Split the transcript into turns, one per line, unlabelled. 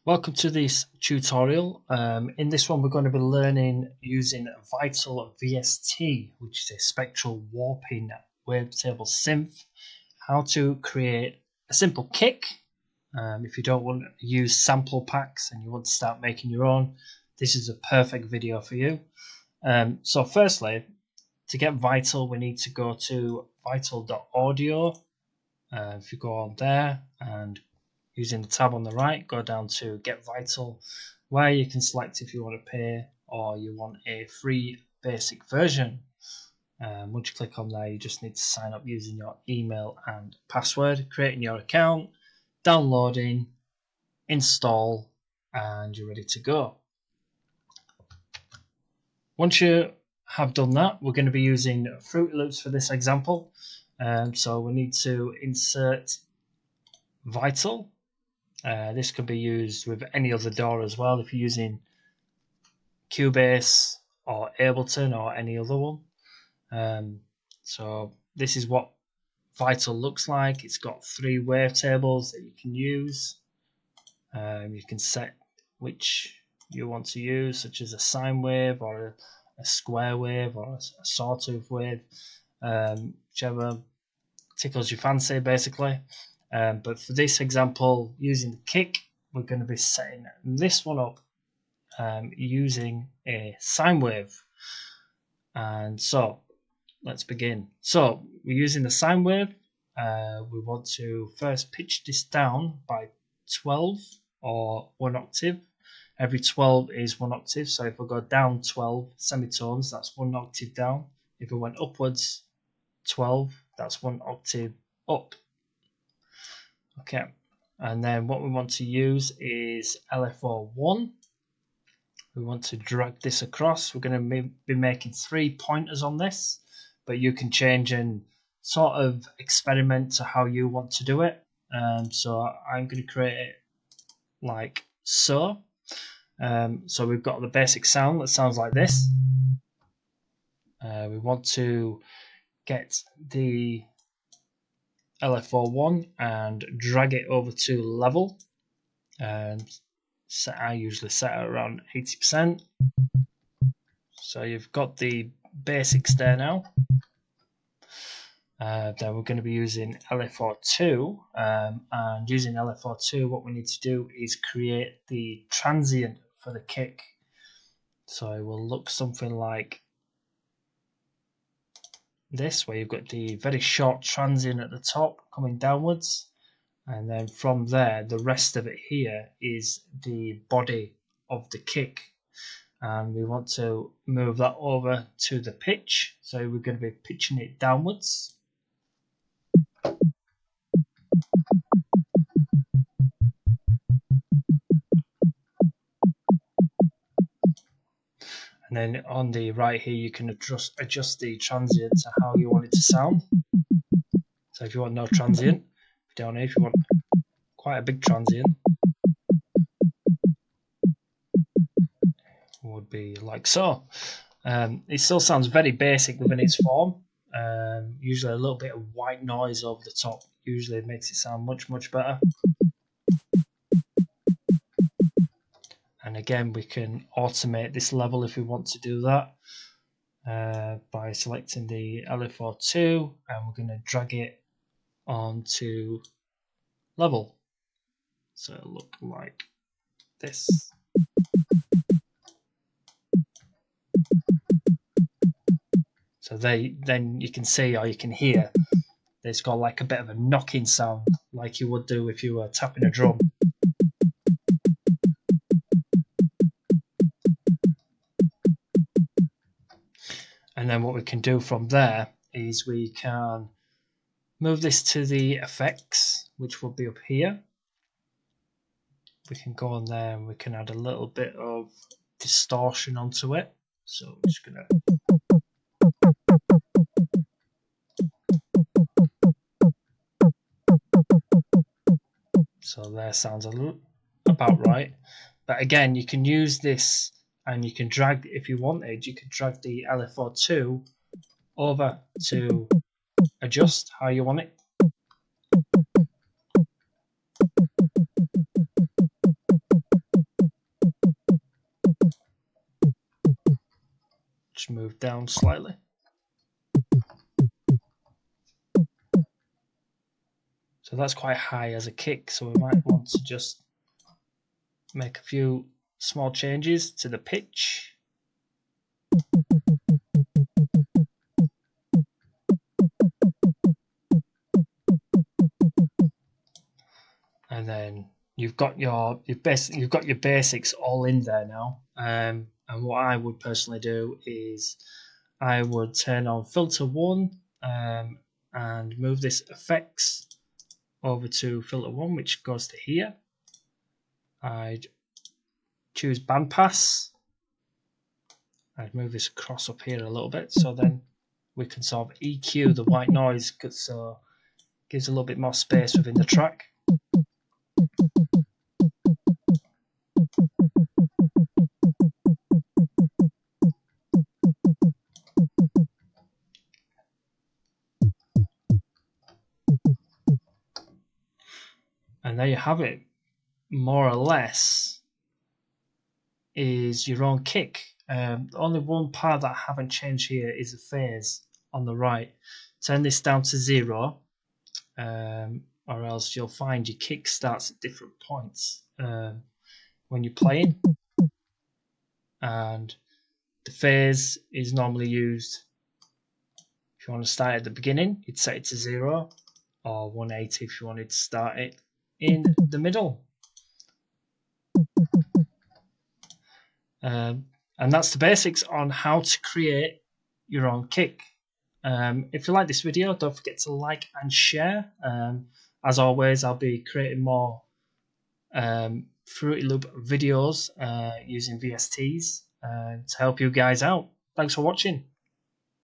Welcome to this tutorial. In this one we're going to be learning using Vital VST, which is a spectral warping wavetable synth, how to create a simple kick. If you don't want to use sample packs and you want to start making your own, this is a perfect video for you. So firstly, to get Vital we need to go to vital.audio. If you go on there and using the tab on the right, go down to Get Vital, where you can select if you want to pay or you want a free basic version. Once you click on there, you just need to sign up using your email and password, creating your account, downloading, install, and you're ready to go. Once you have done that, we're going to be using Fruity Loops for this example. So we need to insert Vital. This can be used with any other DAW as well if you're using Cubase or Ableton or any other one. So this is what Vital looks like. It's got 3 wavetables that you can use. You can set which you want to use, such as a sine wave or a square wave or a sawtooth wave, whichever tickles your fancy basically. But for this example, using the kick, we're going to be setting this one up using a sine wave. And so let's begin. So we're using the sine wave. We want to first pitch this down by 12 or 1 octave. Every 12 is 1 octave. So if we go down 12 semitones, that's 1 octave down. If we went upwards 12, that's 1 octave up. Okay, and then what we want to use is LFO1. We want to drag this across. We're going to be making 3 pointers on this, but you can change and sort of experiment to how you want to do it. So I'm going to create it like so. So we've got the basic sound that sounds like this. We want to get the LFO1 and drag it over to level. I usually set it around 80%. So you've got the basics there now. Then we're going to be using LFO2, and using LFO2 what we need to do is create the transient for the kick. So it will look something like this, where you've got the very short transient at the top coming downwards, and then from there the rest of it here is the body of the kick, and we want to move that over to the pitch, so we're going to be pitching it downwards. And then on the right here you can adjust the transient to how you want it to sound. So if you want no transient, down here if you want quite a big transient, would be like so. It still sounds very basic within its form. Usually a little bit of white noise over the top usually makes it sound much better. And again, we can automate this level if we want to do that by selecting the LFO2, and we're going to drag it onto level. So it'll look like this. So then you can see, or you can hear, that it's got like a bit of a knocking sound, like you would do if you were tapping a drum. And then what we can do from there is we can move this to the effects, which will be up here. We can go on there and we can add a little bit of distortion onto it. So I'm just going to... So there sounds about right. But again, you can use this and you can drag, if you wanted, you could drag the LFO2 over to adjust how you want it. Just move down slightly. So that's quite high as a kick, so we might want to just make a few small changes to the pitch. And then you've got your basics all in there now. And what I would personally do is I would turn on filter 1 and move this effects over to filter 1, which goes to here. I'd choose bandpass. I'd move this across up here a little bit, so then we can sort of EQ the white noise, so it gives a little bit more space within the track. And there you have it. More or less is your own kick. The only one part that I haven't changed here is the phase on the right. Turn this down to 0, or else you'll find your kick starts at different points when you're playing. And the phase is normally used, if you want to start at the beginning, you'd set it to 0, or 180 if you wanted to start it in the middle. And that's the basics on how to create your own kick. If you like this video, don't forget to like and share. As always, I'll be creating more Fruity Loop videos using VSTs to help you guys out. Thanks for watching.